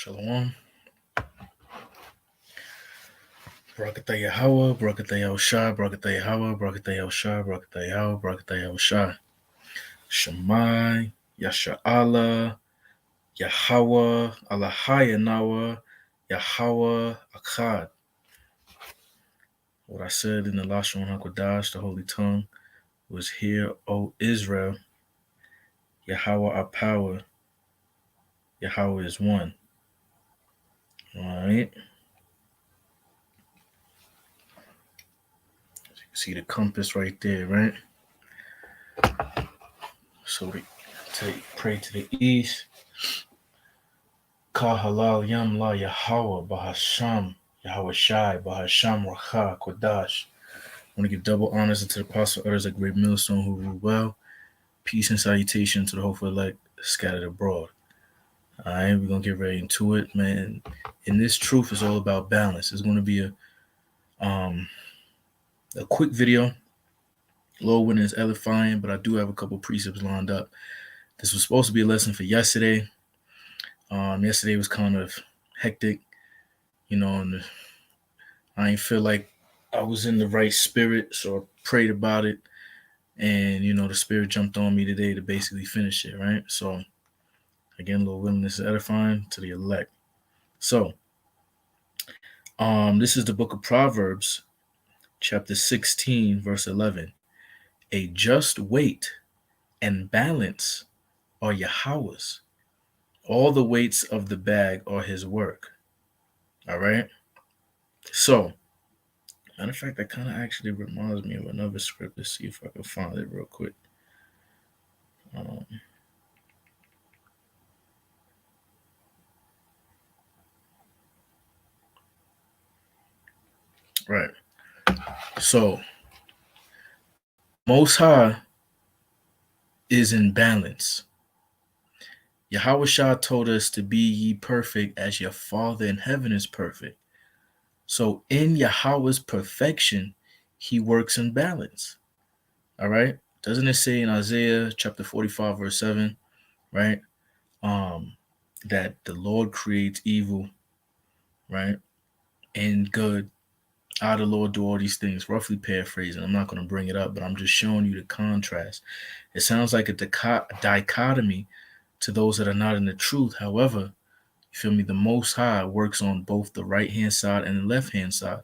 Shalom. Barakatah Yahweh, Barakatah Yahushua, Barakatah Yahweh, Barakatah Yahushua, Barakatah Yahweh, Barakatah Yahushua. Shemai, Yasha'Allah, Yahweh, Allahayanawa, Yahweh, Akkad. What I said in the Lashon HaKodash, the Holy Tongue, was here, O Israel, Yahweh our power, Yahweh is one. Alright. You can see the compass right there, right? So we pray to the east. Ka halal yam la Yahweh Bahasham Yahweh Shai Bahasham Racha Kodash. I want to give double honors unto the apostle others, a great millstone who rule well. Peace and salutation to the hopeful elect scattered abroad. Alright, we're gonna get right into it, man. And this truth is all about balance. It's gonna be a quick video. Low one is edifying, but I do have a couple precepts lined up. This was supposed to be a lesson for yesterday. Yesterday was kind of hectic, and I didn't feel like I was in the right spirit, so I prayed about it, and the spirit jumped on me today to basically finish it, right? So again, a little willingness is edifying to the elect. So this is the book of Proverbs, chapter 16, verse 11. A just weight and balance are Yahweh's. All the weights of the bag are his work. All right. So, matter of fact, that kind of actually reminds me of another script. Let's see if I can find it real quick. Right. So, Most High is in balance. Yahweh Shah told us to be ye perfect as your Father in heaven is perfect. So in Yahweh's perfection, he works in balance. All right. Doesn't it say in Isaiah chapter 45, verse 7, right? That the Lord creates evil, right? And good. I, the Lord, do all these things. Roughly paraphrasing. I'm not going to bring it up, but I'm just showing you the contrast. It sounds like a dichotomy to those that are not in the truth. However, you feel me? The Most High works on both the right-hand side and the left-hand side.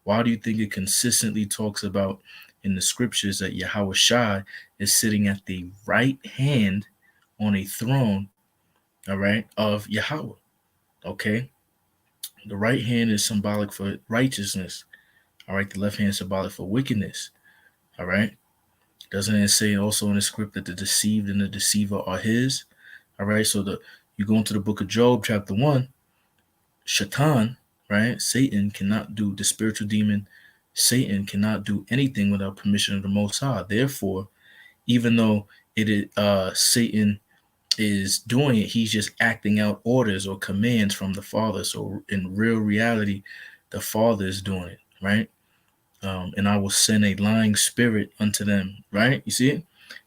Why do you think it consistently talks about in the scriptures that Yahweh Shai is sitting at the right hand on a throne, all right, of Yahweh? Okay? The right hand is symbolic for righteousness. All right? The left hand is symbolic for wickedness. All right? Doesn't it say also in the script that the deceived and the deceiver are his? All right? So you go into the book of Job, chapter 1, Shaitan, right? Satan cannot do, the spiritual demon, Satan cannot do anything without permission of the Most High. Therefore, even though Satan is doing it, he's just acting out orders or commands from the Father. So in real reality, the Father is doing it, right? And I will send a lying spirit unto them, right? You see it?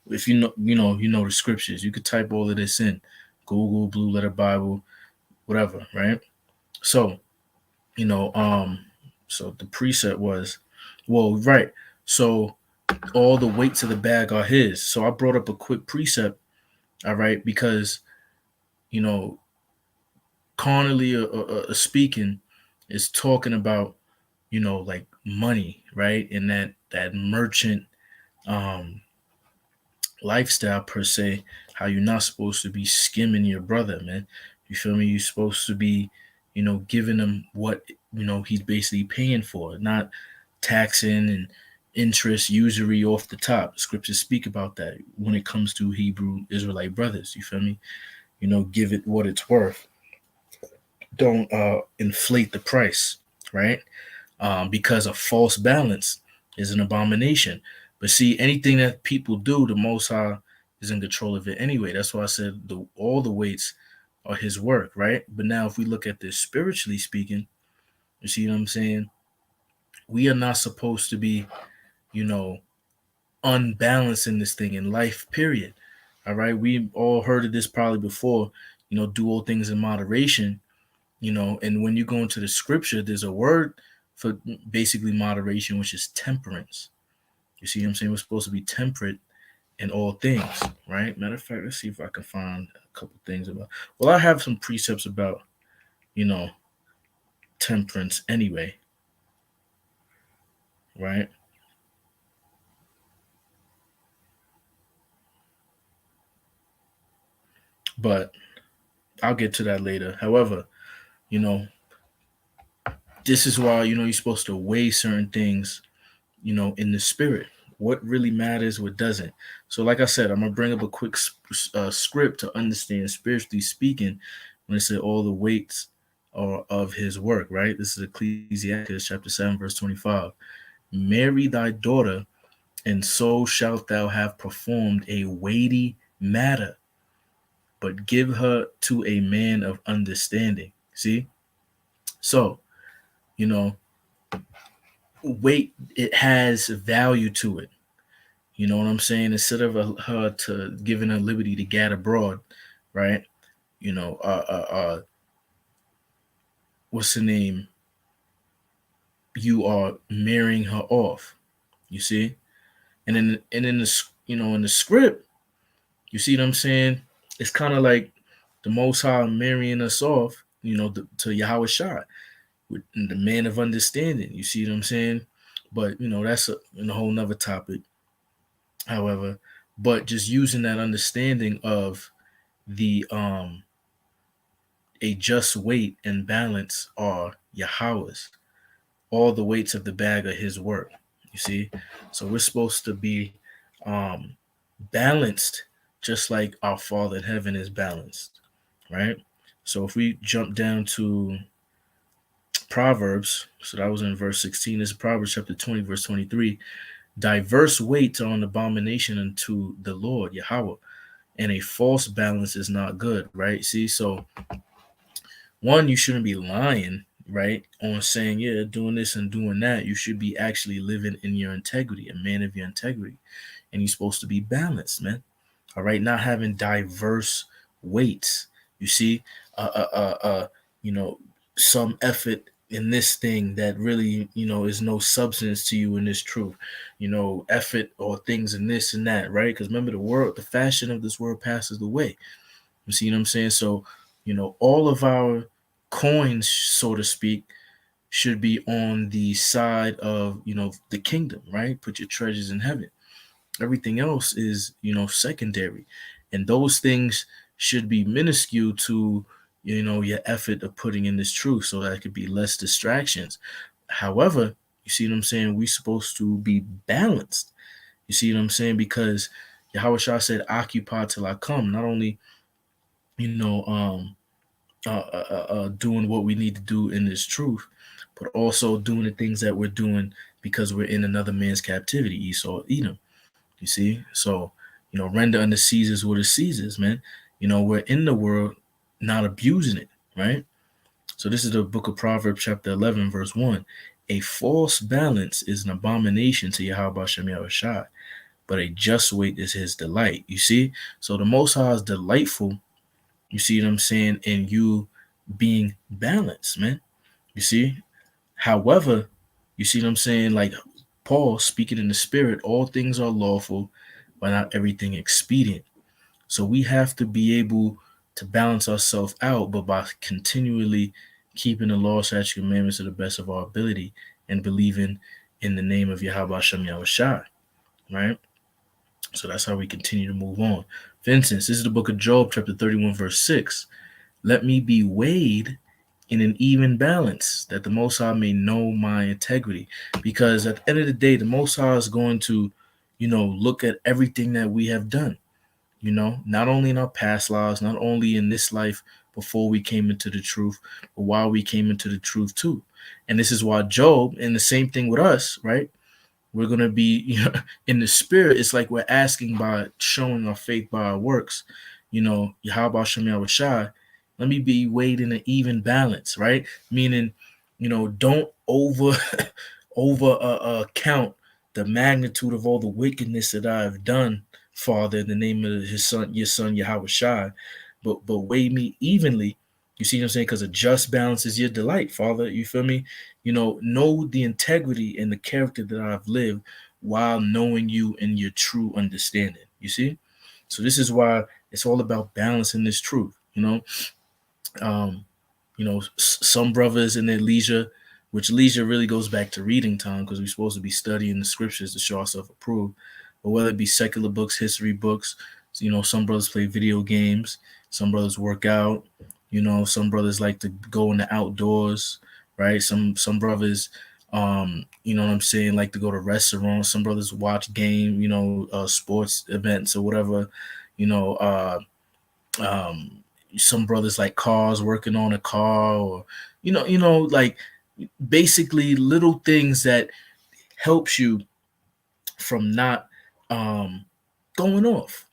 If you know the scriptures, you could type all of this in Google, Blue Letter Bible, whatever, right? So so the precept was, well, right. So all the weights of the bag are his. So I brought up a quick precept, all right, because, carnally speaking is talking about, like money, right? And that merchant lifestyle per se, how you're not supposed to be skimming your brother, man. You feel me? You're supposed to be, giving him what, he's basically paying for, not taxing and interest, usury off the top. Scriptures speak about that when it comes to Hebrew Israelite brothers. You feel me? Give it what it's worth. Don't inflate the price, right? Because a false balance is an abomination. But see, anything that people do, the Most High is in control of it anyway. That's why I said all the weights are his work, right? But now if we look at this spiritually speaking, you see what I'm saying? We are not supposed to be, unbalanced in this thing in life, period. All right. We all heard of this probably before, do all things in moderation. And when you go into the scripture, there's a word for basically moderation, which is temperance. You see what I'm saying? We're supposed to be temperate in all things, right? Matter of fact, let's see if I can find a couple things about. Well, I have some precepts about, you know, temperance anyway, right? But I'll get to that later. However, you know, this is why, you're supposed to weigh certain things, in the spirit. What really matters, what doesn't. So, like I said, I'm gonna bring up a quick script to understand, spiritually speaking, when it said all the weights are of his work. Right. This is Ecclesiastes chapter 7 verse 25. Marry thy daughter, and so shalt thou have performed a weighty matter, but give her to a man of understanding. See, so you know, weight, it has value to it. You know what I'm saying? Instead of her to giving her liberty to gad abroad, right? You know, what's the name? You are marrying her off. You see, and in the in the script, you see what I'm saying? It's kind of like the Most High marrying us off. To Yahweh Shai, with the man of understanding. You see what I'm saying? But that's a whole nother topic. However, but just using that understanding of the a just weight and balance are Yahweh's. All the weights of the bag are his work. You see? So we're supposed to be um balanced just like our Father in heaven is balanced. Right? So if we jump down to Proverbs, so that was in verse 16. This is Proverbs chapter 20, verse 23. Diverse weights are an abomination unto the Lord, Yahweh, and a false balance is not good, right? See, so one, you shouldn't be lying, right, on saying, yeah, doing this and doing that. You should be actually living in your integrity, a man of your integrity. And you're supposed to be balanced, man. All right, not having diverse weights. You see, uh, uh, uh, uh you know, some effort in this thing that really, is no substance to you in this truth. Effort or things in this and that, right? Because remember, the fashion of this world passes away. You see what I'm saying? So, all of our coins, so to speak, should be on the side of, the kingdom, right? Put your treasures in heaven. Everything else is, secondary. And those things should be minuscule to, your effort of putting in this truth so that it could be less distractions. However, you see what I'm saying? We're supposed to be balanced. You see what I'm saying? Because Yahweh Shah said, occupy till I come. Not only, you know, um, doing what we need to do in this truth, but also doing the things that we're doing because we're in another man's captivity, Esau, Edom. You see? So, render unto Caesar's what is Caesar's, man. We're in the world, not abusing it, right? So this is the book of Proverbs, chapter 11, verse 1. A false balance is an abomination to Yahweh Shem Yahushai, but a just weight is his delight. You see? So the Most High is delightful, you see what I'm saying, in you being balanced, man. You see? However, you see what I'm saying? Like Paul speaking in the spirit, all things are lawful, but not everything expedient. So we have to be able to balance ourselves out, but by continually keeping the law, statutes, commandments to the best of our ability and believing in the name of Yahweh Shem Yahushai, right? So that's how we continue to move on. For instance, this is the book of Job, chapter 31, verse 6. Let me be weighed in an even balance, that the Most High may know my integrity. Because at the end of the day, the Most High is going to, look at everything that we have done, not only in our past lives, not only in this life before we came into the truth, but while we came into the truth too. And this is why Job, and the same thing with us, right? We're going to be, in the spirit. It's like we're asking by showing our faith by our works. Yahweh Shem Yahushai, let me be weighed in an even balance, right? Meaning, don't over count the magnitude of all the wickedness that I have done, Father, in the name of his son, your son Yahweh Shai, but weigh me evenly You see what I'm saying? Because a just balance is your delight, Father. You feel me? Know the integrity and the character that I've lived while knowing you in your true understanding. You see? So this is why it's all about balancing this truth. Um, some brothers in their leisure, which leisure really goes back to reading time because we're supposed to be studying the scriptures to show ourselves approved. But whether it be secular books, history books, some brothers play video games, some brothers work out, some brothers like to go in the outdoors, right? Some brothers, what I'm saying, like to go to restaurants. Some brothers watch game, sports events or whatever, you know, uh, um, some brothers like cars, working on a car, or like basically little things that helps you from not um, going off,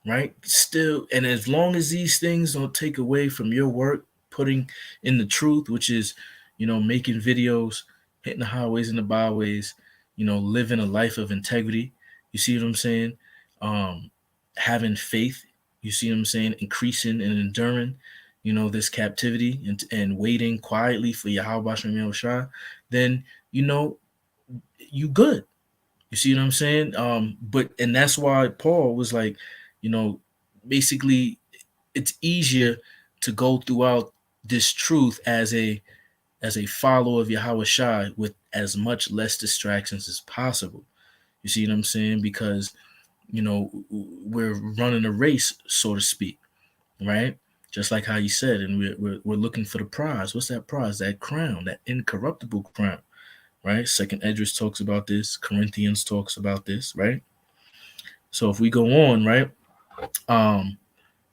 right? Still, and as long as these things don't take away from your work, putting in the truth, which is, making videos, hitting the highways and the byways, living a life of integrity. You see what I'm saying? Um, Having faith. You see what I'm saying? Increasing and enduring, this captivity, and waiting quietly for Yahweh Shem Yahushua, then you good. You see what I'm saying? But and that's why Paul was like, you know, basically it's easier to go throughout this truth as a follower of Yahweh Shai with as much less distractions as possible. You see what I'm saying? Because we're running a race, so to speak, right? Just like how you said, and we're looking for the prize. What's that prize? That crown, that incorruptible crown, right? Second Esdras talks about this. Corinthians talks about this, right? So if we go on, right, um,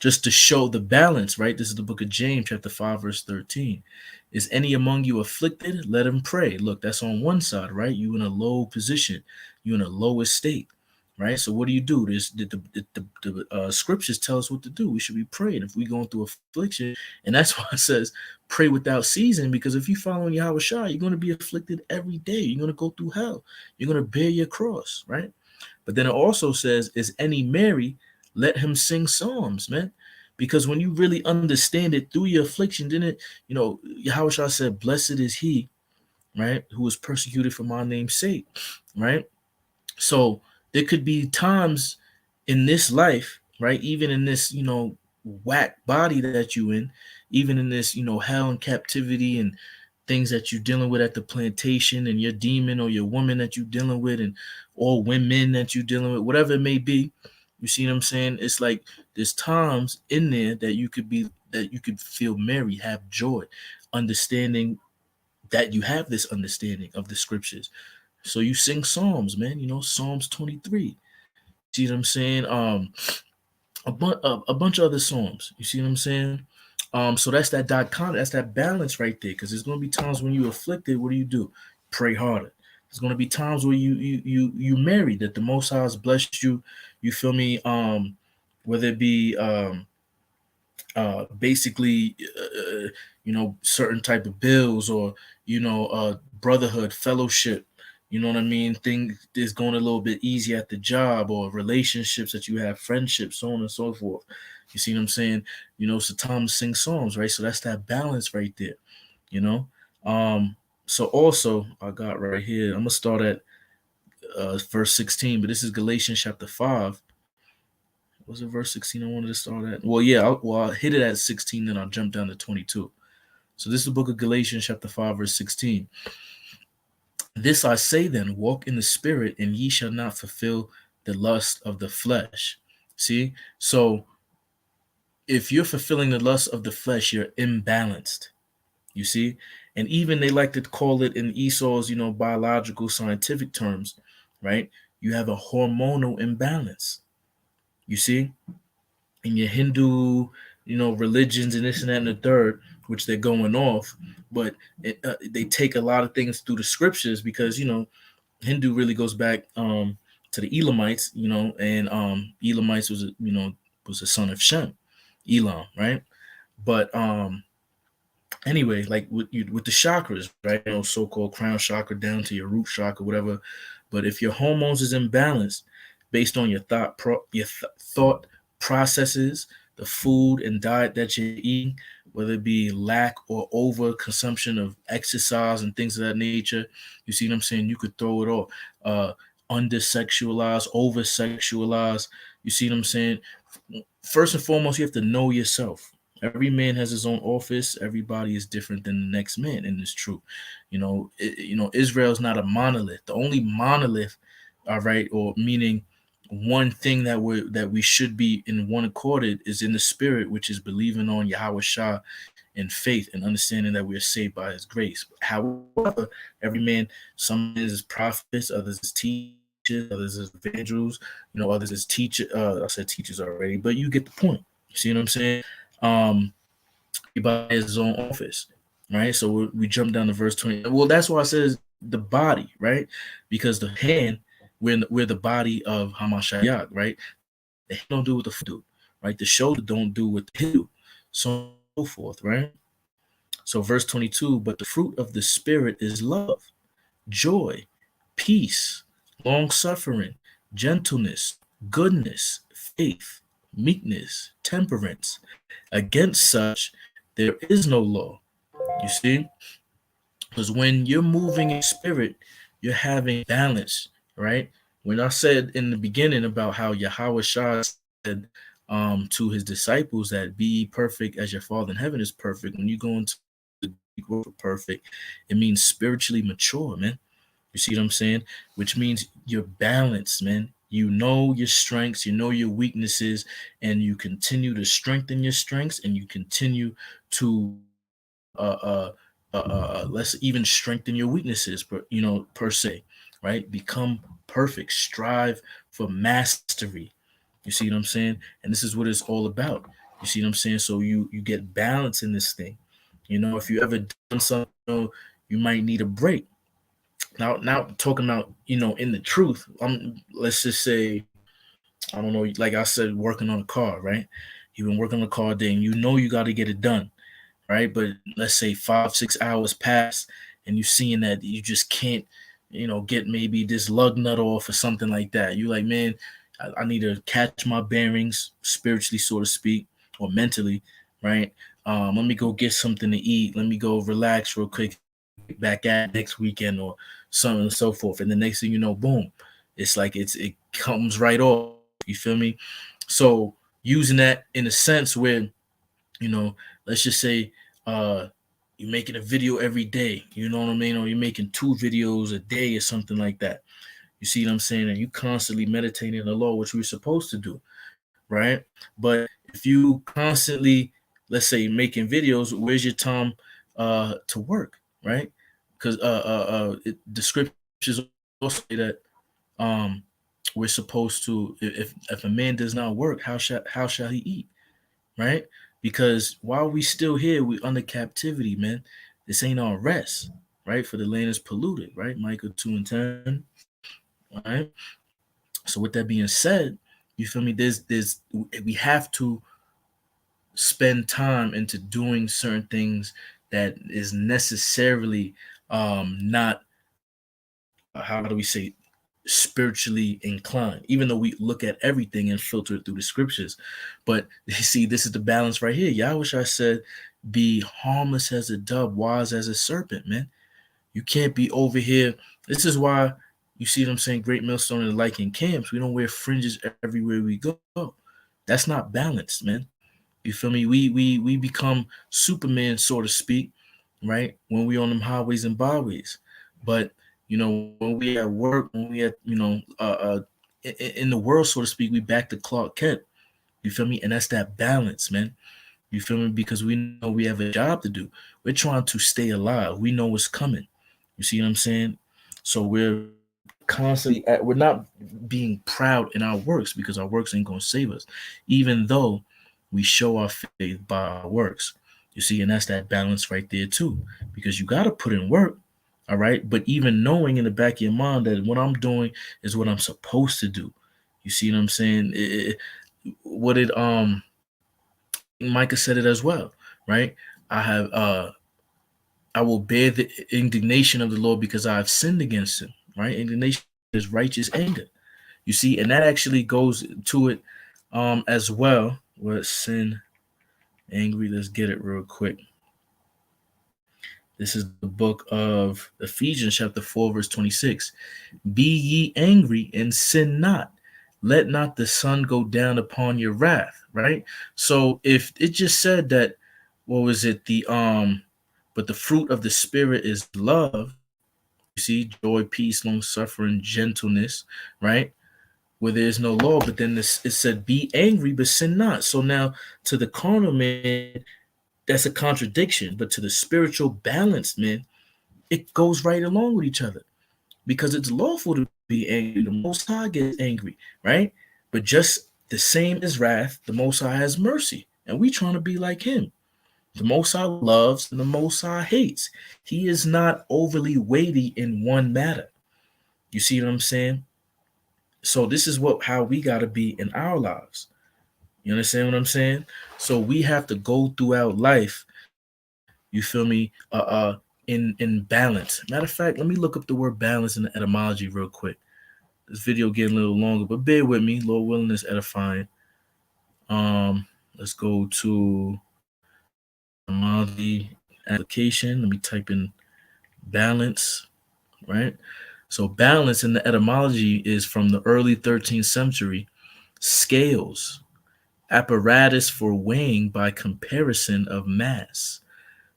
just to show the balance, right? This is the book of James, chapter 5, verse 13. Is any among you afflicted? Let him pray. Look, that's on one side, right? You in a low position, you in a low estate, right? So what do? This the scriptures tell us what to do. We should be praying if we going through affliction, and that's why it says pray without ceasing. Because if you following Yahweh Shai, you're going to be afflicted every day. You're going to go through hell. You're going to bear your cross, right? But then it also says, is any merry? Let him sing psalms, man. Because when you really understand it through your affliction, then Yahweh Shah said, blessed is he, right, who was persecuted for my name's sake, right? So there could be times in this life, right, even in this, whack body that you in, even in this, hell and captivity and things that you're dealing with at the plantation, and your demon or your woman that you're dealing with, and or women that you're dealing with, whatever it may be. You see what I'm saying? It's like there's times in there that you could feel merry, have joy, understanding that you have this understanding of the scriptures. So you sing psalms, man. Psalms 23. You see what I'm saying? A bunch of other psalms. You see what I'm saying? So that's that dichotomy, that's that balance right there. Because there's gonna be times when you're afflicted. What do? Pray harder. There's gonna be times where you married, that the Most High has blessed you. You feel me? Whether it be basically certain type of bills, or brotherhood, fellowship, you know what I mean, things is going a little bit easier at the job, or relationships that you have, friendships, so on and so forth. You see what I'm saying? So Tom sings songs, right? So that's that balance right there. you know so also I got right here, I'm gonna start at verse 16, but this is Galatians chapter 5. Was it verse 16 I wanted to start at? Well, yeah, I'll hit it at 16, then I'll jump down to 22. So this is the book of Galatians chapter 5, verse 16. This I say then, walk in the spirit, and ye shall not fulfill the lust of the flesh. See? So if you're fulfilling the lust of the flesh, you're imbalanced. You see? And even they like to call it in Esau's, biological scientific terms, right? You have a hormonal imbalance. You see? In your Hindu, religions and this and that and the third, which they're going off, but they take a lot of things through the scriptures, because Hindu really goes back to the Elamites, and Elamites was a son of Shem, Elam, right? But anyway, like with the chakras, right? So-called crown chakra down to your root chakra, whatever. But if your hormones is imbalanced based on your thought processes, the food and diet that you're eating, whether it be lack or over consumption of exercise and things of that nature. You see what I'm saying? You could throw it all. Under sexualized, over sexualized. You see what I'm saying? First and foremost, you have to know yourself. Every man has his own office. Everybody is different than the next man, and it's true. Israel is not a monolith. The only monolith, all right, or meaning one thing that we should be in one accorded is in the spirit, which is believing on Yahweh Shah in faith and understanding that we are saved by His grace. However, every man, some is prophets, others is teachers, others is evangelists, others is teacher. I said teachers already, but you get the point. You see what I'm saying? Um, everybody has his own office, right? So we jump down to verse 20. Well, that's why it says the body, right? Because the hand, we're the body of Hamashiach, right? The hand don't do what the foot do, right? The shoulder don't do what the hip do, so on and so forth, right? So verse 22, but the fruit of the spirit is love, joy, peace, long suffering, gentleness, goodness, faith, meekness, temperance. Against such there is no law. You see? Because when you're moving in spirit, you're having balance, right? When I said in the beginning about how Yahweh Shah said to his disciples that be perfect as your Father in heaven is perfect, when you go into the Greek word for perfect, it means spiritually mature, man. You see what I'm saying? Which means you're balanced, man. You know your strengths, you know your weaknesses, and you continue to strengthen your strengths, and you continue to let's even strengthen your weaknesses, per se, right? Become perfect, strive for mastery. You see what I'm saying? And this is what it's all about. You see what I'm saying? So you get balance in this thing. If you ever done something, you might need a break. Now talking about, in the truth, let's just say, I don't know, like I said, working on a car, right? You've been working on a car day and you got to get it done, right? But let's say 5-6 hours pass and you're seeing that you just can't, get maybe this lug nut off or something like that. You like, man, I need to catch my bearings spiritually, so to speak, or mentally, right? Let me go get something to eat. Let me go relax real quick, back at next weekend or so on and so forth. And the next thing you know, boom, it's like it comes right off. You feel me? So using that in a sense where, let's just say you're making a video every day, you know what I mean? Or you're making 2 videos a day or something like that. You see what I'm saying? And you constantly meditating the law, which we're supposed to do, right? But if you constantly, let's say, making videos, where's your time to work, right? Because the scriptures also say that um, we're supposed to, if a man does not work, how shall he eat, right? Because while we still here, we under captivity, man. This ain't our rest, right? For the land is polluted, right? Micah 2:10, right? So with that being said, you feel me? We have to spend time into doing certain things that is necessarily not how do we say spiritually inclined, even though we look at everything and filter it through the scriptures. But you see, this is the balance right here. Yahweh said, be harmless as a dove, wise as a serpent, man. You can't be over here. This is why you see what I'm saying, Great Millstone and like in camps, we don't wear fringes everywhere we go. That's not balanced, man. You feel me? We become Superman, so to speak, right? When we on them highways and byways. But when we at work, when we at in the world, so to speak, we back to Clark Kent. You feel me? And that's that balance, man. You feel me? Because we know we have a job to do. We're trying to stay alive. We know what's coming. You see what I'm saying? So we're not being proud in our works because our works ain't gonna save us, even though we show our faith by our works. You see, and that's that balance right there too, because you got to put in work, all right. But even knowing in the back of your mind that what I'm doing is what I'm supposed to do. You see what I'm saying? What it Micah said it as well, right? I have I will bear the indignation of the Lord because I have sinned against him, right? Indignation is righteous anger. You see, and that actually goes to it as well, where sin Angry, let's get it real quick. This is the book of Ephesians, chapter 4, verse 26. Be ye angry and sin not. Let not the sun go down upon your wrath, right? So if it just said that, what was it? But the fruit of the spirit is love. You see, joy, peace, long suffering, gentleness, right? Where there's no law, but then it said, be angry, but sin not. So now to the carnal man, that's a contradiction, but to the spiritual balanced man, it goes right along with each other because it's lawful to be angry. The Most High gets angry, right? But just the same as wrath, the Most High has mercy, and we trying to be like Him. The Most High loves and the Most High hates. He is not overly weighty in one matter. You see what I'm saying? So this is what how we got to be in our lives. You understand what I'm saying? So we have to go throughout life. You feel me? In balance. Matter of fact, let me look up the word balance in the etymology real quick. This video getting a little longer, but bear with me. Lord willing is edifying. Let's go to etymology application. Let me type in balance, right? So balance in the etymology is from the early 13th century. Scales, apparatus for weighing by comparison of mass.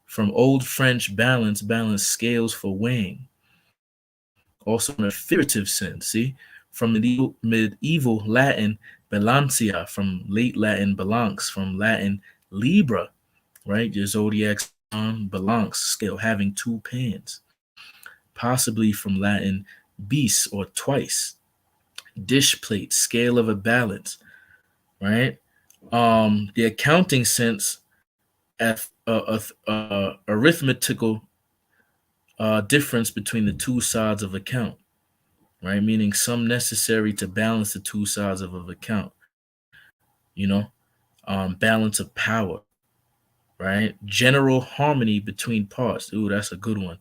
From Old French balance, balance scales for weighing. Also in a figurative sense, see? From medieval Latin balantia, from late Latin balance, from Latin libra, right? Your zodiac sign, balance, scale, having two pans. Possibly from Latin bis or twice. Dish plate, scale of a balance, right? The accounting sense, arithmetical difference between the two sides of account, right? Meaning some necessary to balance the two sides of an account, you know, balance of power, right? General harmony between parts. Ooh, that's a good one.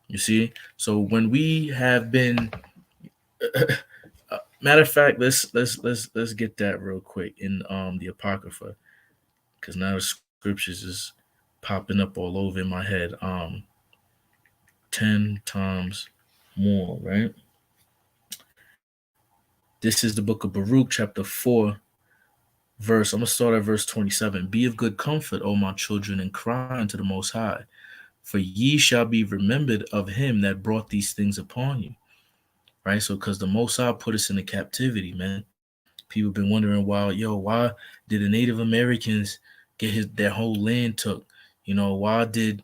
You see? So when we have been, matter of fact, let's get that real quick in the Apocrypha, because now the scriptures is popping up all over in my head. 10 times more, right? This is the book of Baruch, chapter 4, verse. I'm gonna start at verse 27. Be of good comfort, O my children, and cry unto the Most High, for ye shall be remembered of him that brought these things upon you. Right? So because the Most High put us into captivity, man. People been wondering why did the Native Americans get their whole land took? Why did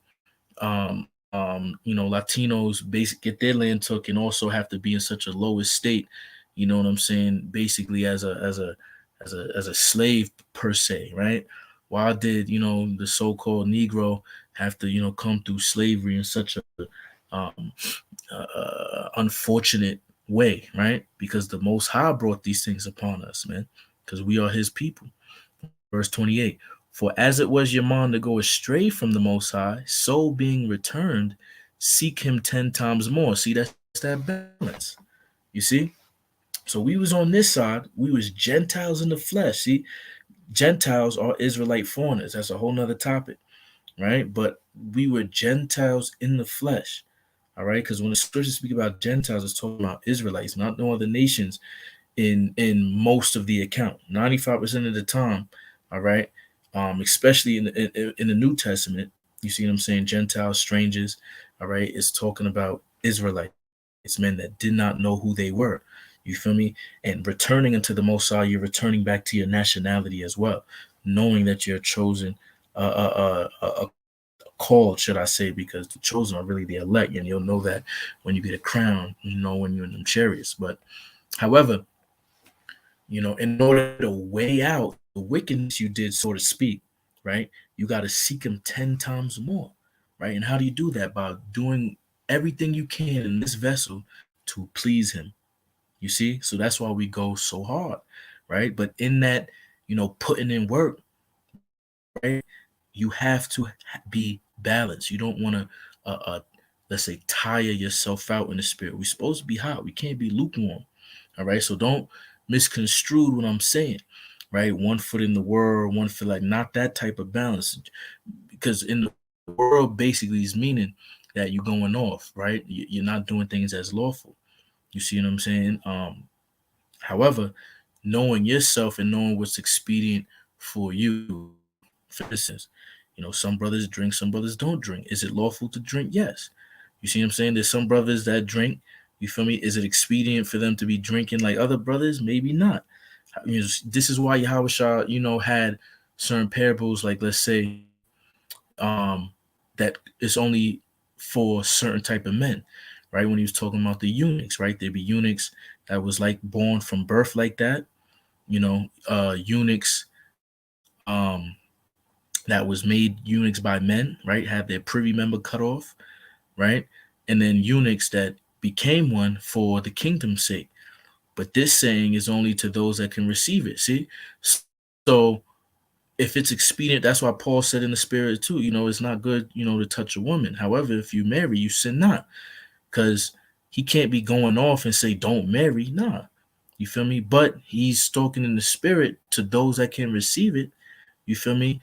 Latinos get their land took and also have to be in such a lowest state, you know what I'm saying, basically as a slave per se, right? Why did, the so-called Negro have to, come through slavery in such a um, unfortunate way, right? Because the Most High brought these things upon us, man, because we are His people. Verse 28. For as it was your mind to go astray from the Most High, so being returned, seek Him 10 times more. See, that's that balance. You see? So we was on this side, we was Gentiles in the flesh. See, Gentiles are Israelite foreigners. That's a whole nother topic, right? But we were Gentiles in the flesh. All right, because when the scriptures speak about Gentiles, it's talking about Israelites, not no other nations in most of the account. 95% of the time, all right, especially in the New Testament, you see what I'm saying? Gentiles, strangers, all right, it's talking about Israelites, men that did not know who they were. You feel me? And returning into the Most High, you're returning back to your nationality as well, knowing that you're chosen, called, should I say, because the chosen are really the elect, and you'll know that when you get a crown, when you're in them chariots. But however, in order to weigh out the wickedness you did, so to speak, right, you got to seek Him 10 times more, right? And how do you do that? By doing everything you can in this vessel to please Him. You see? So that's why we go so hard, right? But in that, putting in work, right, you have to be balanced. You don't want to, let's say, tire yourself out in the spirit. We're supposed to be hot. We can't be lukewarm. All right. So don't misconstrue what I'm saying. right? One foot in the world, one foot like not that type of balance. Because in the world basically is meaning that you're going off, right? You're not doing things as lawful. You see what I'm saying? However, knowing yourself and knowing what's expedient for you. For instance, some brothers drink, some brothers don't drink. Is it lawful to drink? Yes. You see what I'm saying? There's some brothers that drink. You feel me? Is it expedient for them to be drinking like other brothers? Maybe not. This is why Yahweh Shah, had certain parables, like let's say, um, that is only for certain type of men, right? When he was talking about the eunuchs, right? There'd be eunuchs that was like born from birth like that, eunuchs that was made eunuchs by men, right? Had their privy member cut off, right? And then eunuchs that became one for the kingdom's sake. But this saying is only to those that can receive it. See? So if it's expedient, that's why Paul said in the spirit too, it's not good, to touch a woman. However, if you marry, you sin not. Because he can't be going off and say, don't marry. Nah. You feel me? But he's talking in the spirit to those that can receive it. You feel me?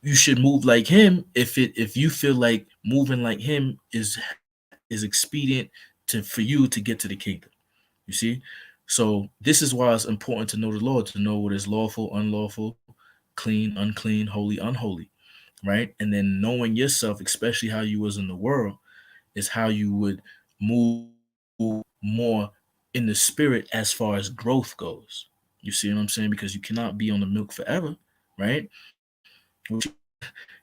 You should move like him if you feel like moving like him is expedient for you to get to the kingdom. You see? So this is why it's important to know the Lord, to know what is lawful, unlawful, clean, unclean, holy, unholy, right? And then knowing yourself, especially how you was in the world, is how you would move more in the spirit as far as growth goes. You see what I'm saying? Because you cannot be on the milk forever, right?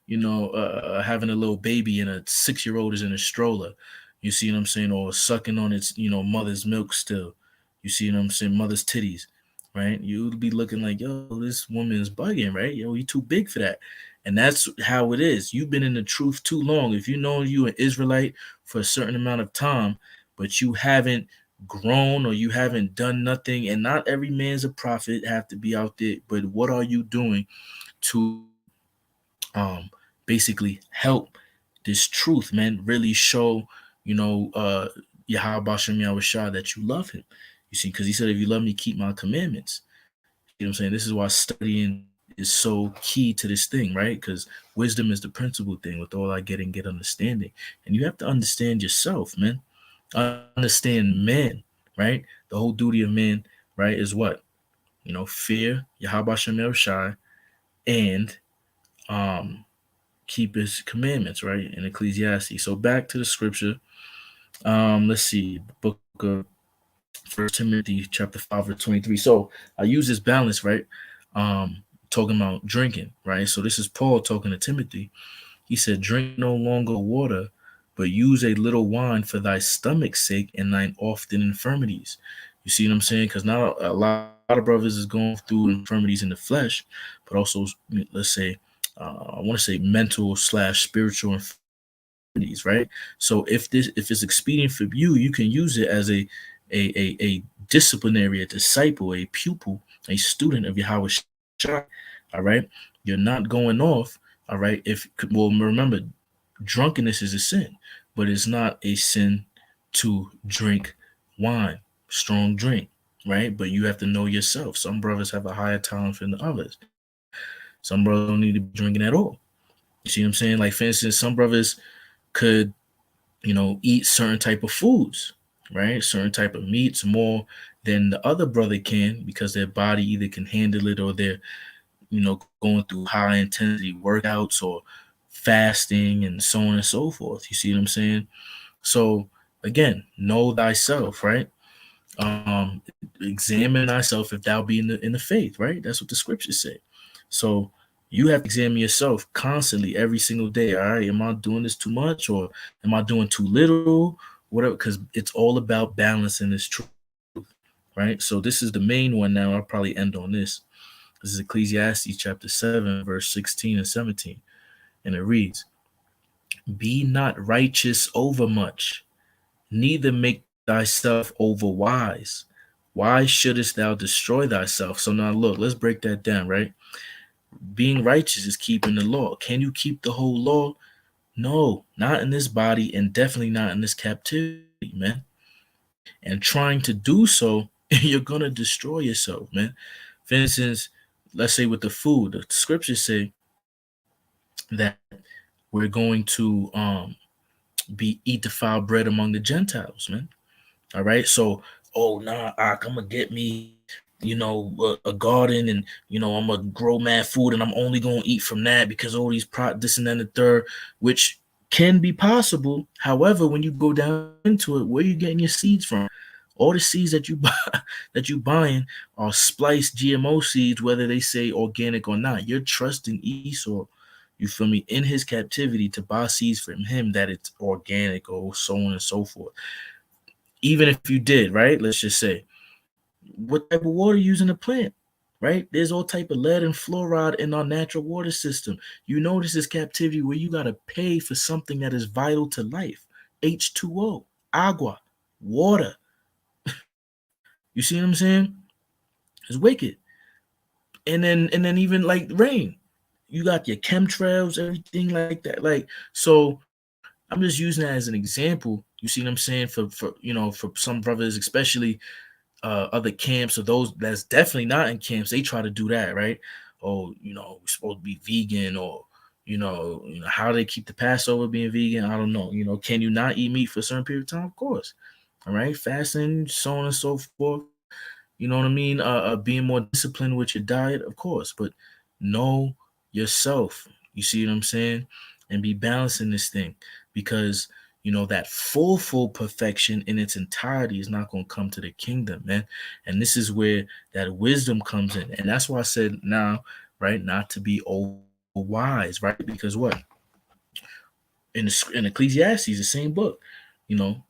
Having a little baby and a 6-year-old is in a stroller. You see what I'm saying? Or sucking on its, mother's milk still. You see what I'm saying? Mother's titties, right? You'd be looking like, yo, this woman is bugging, right? Yo, you too big for that. And that's how it is. You've been in the truth too long. If you know you an Israelite for a certain amount of time, but you haven't grown or you haven't done nothing, and not every man's a prophet, have to be out there, but what are you doing to basically help this truth, man, really show, Yahweh Bashem Yahweh Shah that you love him. You see, because he said, if you love me, keep my commandments. You know what I'm saying? This is why studying is so key to this thing, right? Because wisdom is the principal thing. With all I get understanding. And you have to understand yourself, man. Understand men, right? The whole duty of men, right, is what? Fear Yahweh Bashem Yahweh Shah and keep his commandments, right? In Ecclesiastes. So back to the scripture. Let's see, book of First Timothy chapter 5 verse 23. So I use this balance, right? Talking about drinking, right? So this is Paul talking to Timothy. He said, drink no longer water, but use a little wine for thy stomach's sake and thine often infirmities. You see what I'm saying? Because now a lot of brothers is going through infirmities in the flesh, but also, let's say, I want to say mental/spiritual infirmities, right? So if it's expedient for you, you can use it as a disciplinary, a disciple, a pupil, a student of Yahweh Shai. All right, you're not going off. All right, remember, drunkenness is a sin, but it's not a sin to drink wine, strong drink, right? But you have to know yourself. Some brothers have a higher tolerance than the others. Some brothers don't need to be drinking at all. You see what I'm saying? Like, for instance, some brothers could, eat certain type of foods, right? Certain type of meats more than the other brother can because their body either can handle it or they're, going through high intensity workouts or fasting and so on and so forth. You see what I'm saying? So again, know thyself, right? Examine thyself if thou be in the faith, right? That's what the scriptures say. So you have to examine yourself constantly every single day. All right, am I doing this too much or am I doing too little? Whatever, because it's all about balancing this truth, right? So this is the main one now. I'll probably end on this. This is Ecclesiastes chapter 7, verse 16 and 17. And it reads, be not righteous over much, neither make thyself over wise. Why shouldest thou destroy thyself? So now look, let's break that down, right? Being righteous is keeping the law. Can you keep the whole law? No, not in this body and definitely not in this captivity, man. And trying to do so, you're going to destroy yourself, man. For instance, let's say with the food, the scriptures say that we're going to be eat defiled bread among the Gentiles, man. All right. So, oh nah, I'm gonna get me, a garden, and I'm gonna grow mad food, and I'm only gonna eat from that because all these this and then the third, which can be possible. However, when you go down into it, where are you getting your seeds from? All the seeds that you buy, that you buying are spliced GMO seeds, whether they say organic or not. You're trusting Esau, you feel me, in his captivity to buy seeds from him that it's organic or so on and so forth. Even if you did, right? Let's just say, what type of water you using to plant, right? There's all type of lead and fluoride in our natural water system. You notice this captivity where you gotta pay for something that is vital to life. H2O, agua, water. You see what I'm saying? It's wicked. And then even like rain. You got your chemtrails, everything like that. Like, so I'm just using that as an example. You see what I'm saying? For some brothers, especially other camps or those that's definitely not in camps, they try to do that, right? Oh, we're supposed to be vegan, or how do they keep the Passover being vegan? I don't know. Can you not eat meat for a certain period of time? Of course. All right, fasting, so on and so forth. You know what I mean? Being more disciplined with your diet, of course, but know yourself. You see what I'm saying? And be balanced in this thing, because that full perfection in its entirety is not going to come to the kingdom, man. And this is where that wisdom comes in, and that's why I said now, right, not to be over wise, right? Because what, in Ecclesiastes, the same book, you know,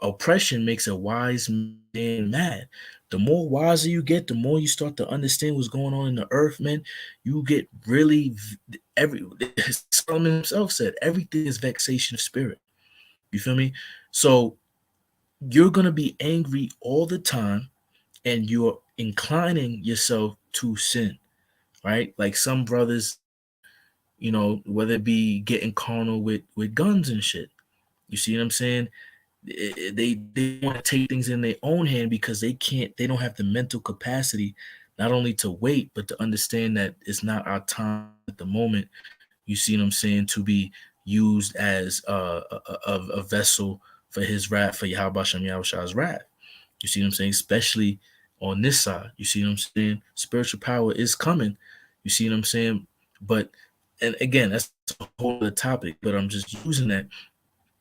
oppression makes a wise man mad. The more wiser you get, the more you start to understand what's going on in the earth, man. You get really every Solomon himself said everything is vexation of spirit. You feel me? So you're gonna be angry all the time, and you're inclining yourself to sin, right? Like some brothers, whether it be getting carnal with guns and shit. You see what I'm saying? They want to take things in their own hand because they don't have the mental capacity not only to wait but to understand that it's not our time at the moment. You see what I'm saying? To be used as a vessel for his wrath, for Yahweh Shem Yahushua's wrath. You see what I'm saying? Especially on this side. You see what I'm saying? Spiritual power is coming. You see what I'm saying? But, and again, that's a whole other topic, but I'm just using that.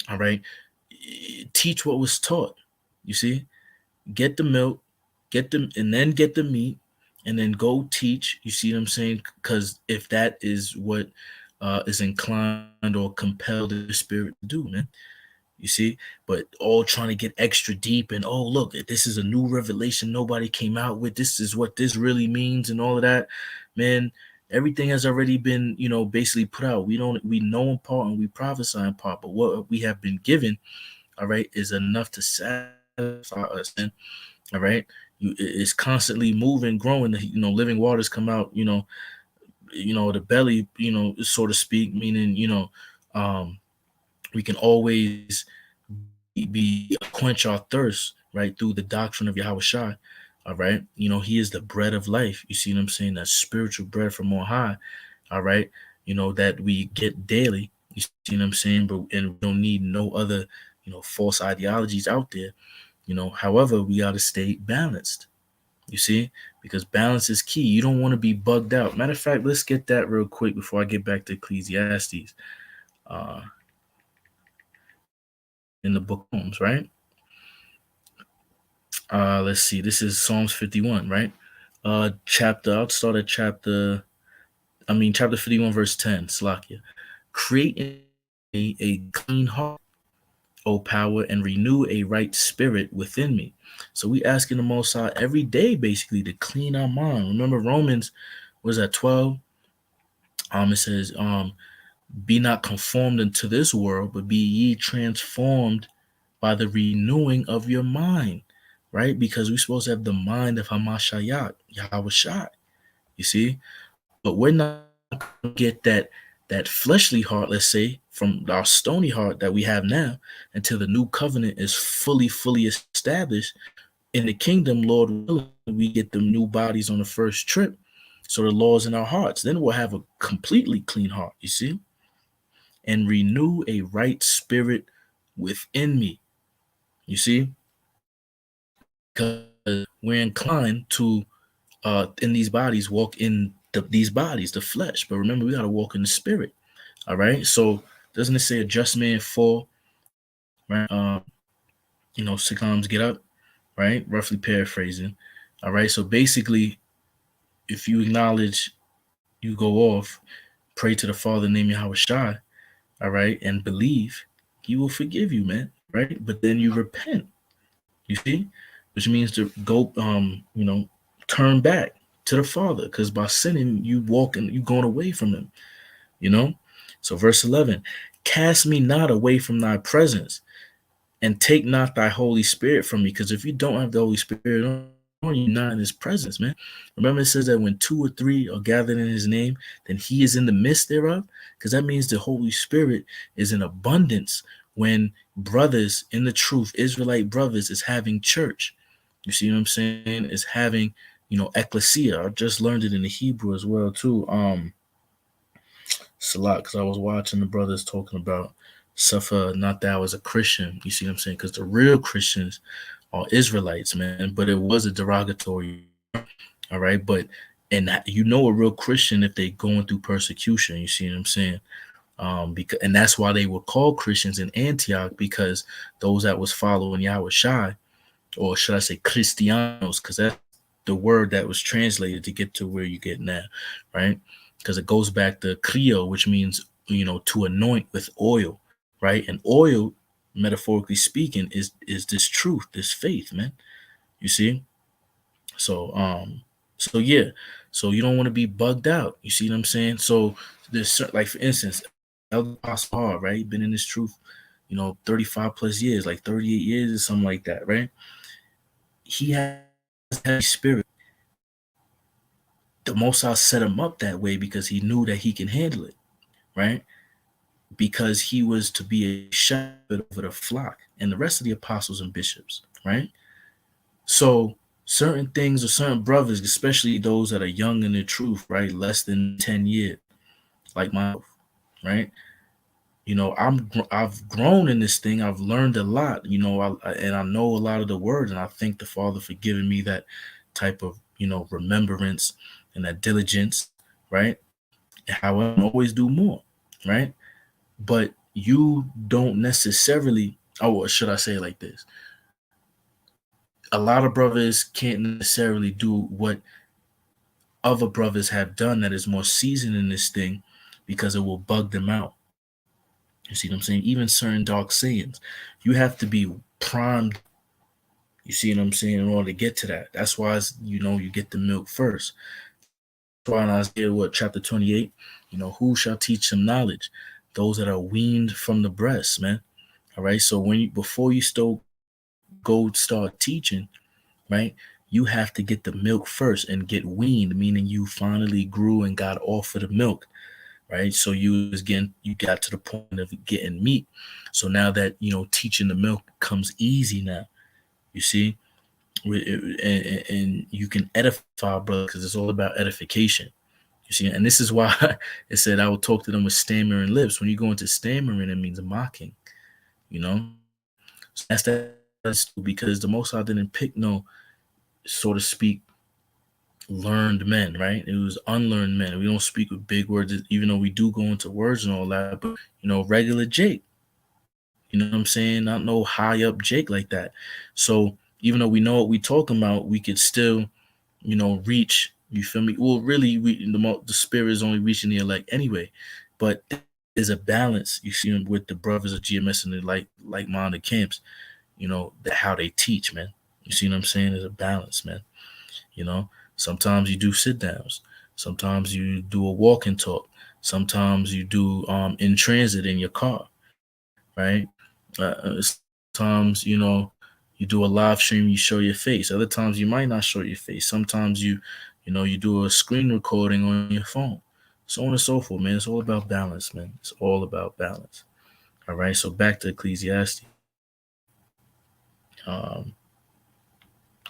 All right. Teach what was taught. You see? Get the milk, and then get the meat, and then go teach. You see what I'm saying? Because if that is what is inclined or compelled the spirit to do, man. You see, but all trying to get extra deep, and oh look, this is a new revelation nobody came out with. This is what this really means, and all of that, man. Everything has already been, basically put out. We know in part and we prophesy in part, but what we have been given, all right, is enough to satisfy us. And all right, it's constantly moving, growing. Living waters come out. The belly, so to speak, meaning we can always be quench our thirst, right, through the doctrine of Yahweh Shai. All right. He is the bread of life. You see what I'm saying? That spiritual bread from on high. All right. That we get daily. You see what I'm saying? And we don't need no other, false ideologies out there. However, we gotta stay balanced. You see? Because balance is key. You don't want to be bugged out. Matter of fact, let's get that real quick before I get back to Ecclesiastes. Uh in the book of Psalms, right? Let's see. This is Psalms 51, right? I'll start at chapter 51, verse 10. Slakia. Create in me a clean heart, O power, and renew a right spirit within me. So we asking the Most High every day, basically, to clean our mind. Remember Romans was at 12. It says, be not conformed into this world, but be ye transformed by the renewing of your mind, right? Because we're supposed to have the mind of Hamashayat, Yahweh Shai. You see? But we're not going to get that fleshly heart, let's say, from our stony heart that we have now until the new covenant is fully established in the kingdom, Lord willing. we get them new bodies on the first trip. So the law's in our hearts. Then we'll have a completely clean heart, you see? And renew a right spirit within me. You see? Because we're inclined to in these bodies walk in these bodies, the flesh. But remember, we gotta walk in the spirit. All right. So doesn't it say a just man fall? Right. Sitcoms get up, right? Roughly paraphrasing. All right. So basically, if you acknowledge, you go off, pray to the Father, name Yahweh Shai, all right, and believe, He will forgive you, man. Right. But then you repent, you see, which means to go, turn back to the Father, because by sinning, you going away from Him, you know. So verse 11, cast me not away from thy presence, and take not thy Holy Spirit from me. Because if you don't have the Holy Spirit on you, not in His presence, man. Remember, it says that when two or three are gathered in His name, then He is in the midst thereof. Because that means the Holy Spirit is in abundance when brothers in the truth, Israelite brothers, is having church. You see what I'm saying? Is having, ecclesia. I just learned it in the Hebrew as well too. It's a lot because I was watching the brothers talking about suffer not thou as a Christian. You see what I'm saying? Because the real Christians are Israelites, man. But it was a derogatory, all right. But and a real Christian if they going through persecution. You see what I'm saying? Because and that's why they were called Christians in Antioch, because those that was following Yahweh Shai, or should I say Christianos, because that's the word that was translated to get to where you get now, right? Because it goes back to Krio, which means, to anoint with oil, right? And oil, metaphorically speaking, is this truth, this faith, man. You see? So so yeah. So you don't want to be bugged out. You see what I'm saying? So there's like, for instance, Elder Apostle Hall, right? Been in this truth, 35 plus years, like 38 years or something like that, right? He has a spirit. The Most High set him up that way because he knew that he can handle it, right? Because he was to be a shepherd over the flock and the rest of the apostles and bishops, right? So certain things or certain brothers, especially those that are young in the truth, right? Less than 10 years, like myself, right? I've grown in this thing. I've learned a lot, and I know a lot of the words, and I thank the Father for giving me that type of, remembrance and that diligence, right? How I always do more, right? But you don't necessarily, or should I say it like this? A lot of brothers can't necessarily do what other brothers have done that is more seasoned in this thing, because it will bug them out. You see what I'm saying? Even certain dark sayings, you have to be primed. You see what I'm saying? In order to get to that, that's why you get the milk first. That's why in Isaiah, chapter 28, who shall teach them knowledge? Those that are weaned from the breast, man. All right. So before you still go start teaching, right? You have to get the milk first and get weaned, meaning you finally grew and got off of the milk, right? So you got to the point of getting meat. So now that teaching the milk comes easy now. You see, and you can edify, brother, because it's all about edification. You see, and this is why it said I will talk to them with stammering lips. When you go into stammering, it means mocking. You know, so that's because the Most High didn't pick no, so to speak, learned men, right? It was unlearned men. We don't speak with big words, even though we do go into words and all that. But regular Jake, you know what I'm saying? Not no high up Jake like that. So even though we know what we talking about, we could still, reach. You feel me? Well, really, the spirit is only reaching the elect anyway. But there's a balance you see with the brothers of GMS and the like-minded camps. How they teach, man. You see what I'm saying? There's a balance, man. Sometimes you do sit downs, sometimes you do a walk and talk, sometimes you do in transit in your car, right? Sometimes you do a live stream, you show your face. Other times you might not show your face. Sometimes you do a screen recording on your phone, so on and so forth, man. It's all about balance, man. It's all about balance. All right, so back to Ecclesiastes. um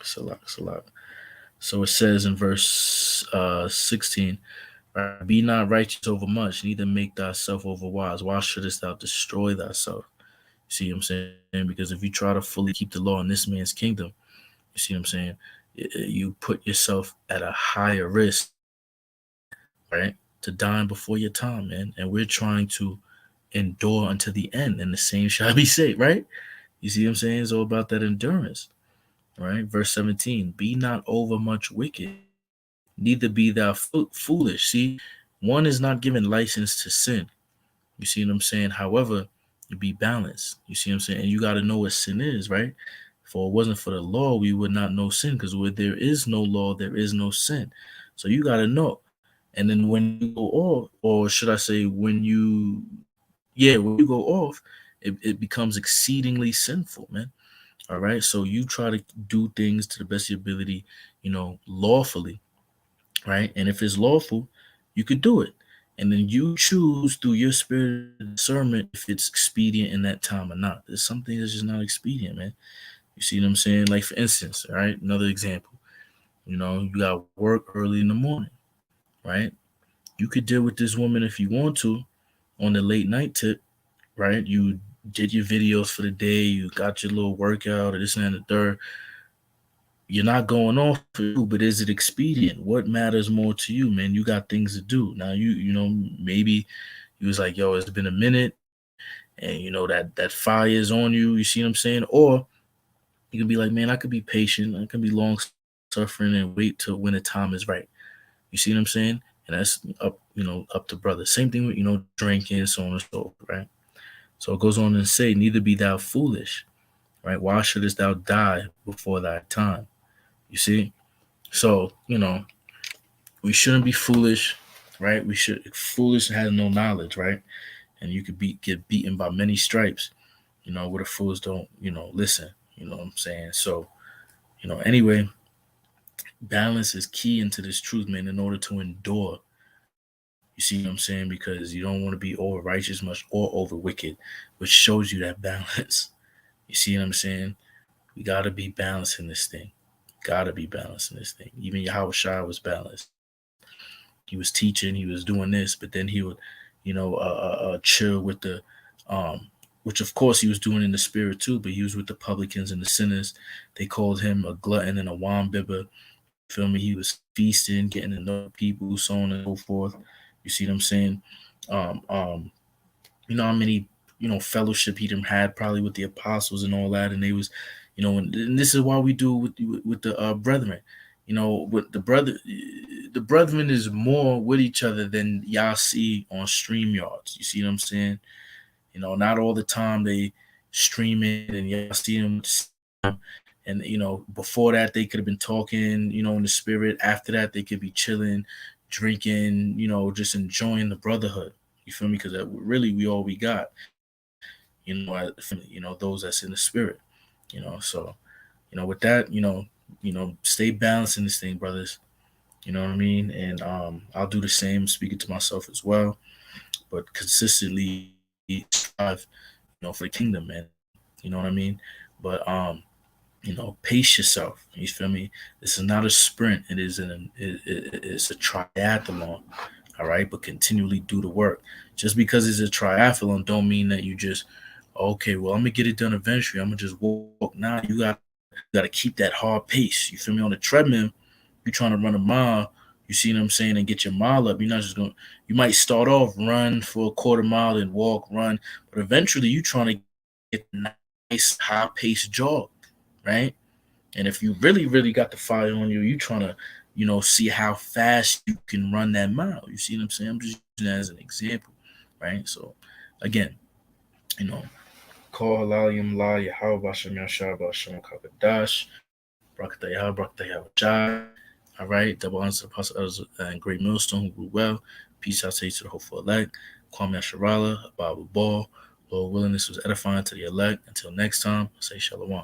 Salak. So it says in verse 16, right, be not righteous over much, neither make thyself over wise. Why shouldest thou destroy thyself? You see what I'm saying? Because if you try to fully keep the law in this man's kingdom, you see what I'm saying? You put yourself at a higher risk, right, to dying before your time, man. And we're trying to endure until the end, and the same shall be saved, right? You see what I'm saying? It's all about that endurance, right? Verse 17, be not overmuch wicked, neither be thou foolish. See, one is not given license to sin. You see what I'm saying? However, you be balanced. You see what I'm saying? And you got to know what sin is, right? For it wasn't for the law, we would not know sin, because where there is no law, there is no sin. So you got to know. And then when you go off, or should I say, when you go off, it becomes exceedingly sinful, man. All right. So you try to do things to the best of your ability, lawfully, right? And if it's lawful, you could do it. And then you choose through your spirit of discernment if it's expedient in that time or not. There's something that's just not expedient, man. You see what I'm saying? Like, for instance, all right, another example. You got work early in the morning, right? You could deal with this woman if you want to on the late night tip, right? You did your videos for the day, you got your little workout or this and the third. You're not going off for you, but is it expedient? What matters more to you, man? You got things to do. Now maybe you was like, yo, it's been a minute, and that fire is on you. You see what I'm saying? Or you can be like, man, I could be patient, I can be long suffering and wait till when the time is right. You see what I'm saying? And that's up to brother. Same thing with drinking, so on and so forth, right? So it goes on and say, neither be thou foolish, right? Why shouldest thou die before thy time? You see? So, we shouldn't be foolish, right? We should foolish has no knowledge, right? And you could get beaten by many stripes, where the fools don't, listen. You know what I'm saying? So, anyway, balance is key into this truth, man, in order to endure. You see what I'm saying? Because you don't want to be over righteous much or over wicked, which shows you that balance. You see what I'm saying? We gotta be balanced in this thing. Gotta be balanced in this thing. Even Yahweh Shai was balanced. He was teaching, he was doing this, but then he would, chill with the, which of course he was doing in the spirit too, but he was with the publicans and the sinners. They called him a glutton and a wine bibber. You feel me? He was feasting, getting to know people, so on and so forth. You see what I'm saying? Um, um, you know how many fellowship he done had probably with the apostles and all that, and they was, and this is why we do with the brethren. With the brethren is more with each other than y'all see on stream yards. You see what I'm saying? Not all the time they stream it and y'all see them. And before that they could have been talking, in the spirit. After that they could be chilling, drinking, just enjoying the brotherhood. You feel me? Because really we all we got, at the family, those that's in the spirit. So with that, stay balanced in this thing, brothers. You know what I mean? And I'll do the same, speaking to myself as well. But consistently strive, for the kingdom, man. You know what I mean? But pace yourself. You feel me? This is not a sprint. It's a triathlon. All right, but continually do the work. Just because it's a triathlon, don't mean that you just, okay, well, I'm gonna get it done eventually. I'm gonna just walk. Now you gotta keep that hard pace. You feel me? On the treadmill, you're trying to run a mile. You see what I'm saying, and get your mile up. You're not just going. You might start off run for a quarter mile and walk, run, but eventually you trying to get a nice high pace jog, right? And if you really, really got the fire on you, you trying to, see how fast you can run that mile. You see what I'm saying? I'm just using that as an example, right? So, again, you know, call halayim la Yahweh Bashem Yashar Bashem Kabadash, Brakatayah, Brakatayah Jai. All right, double honors to the apostle elders and great millstone who grew well. Peace out to you to the hopeful elect. Kwame Asharala, Bible Ball. Lord willing, this was edifying to the elect. Until next time, I say shalom.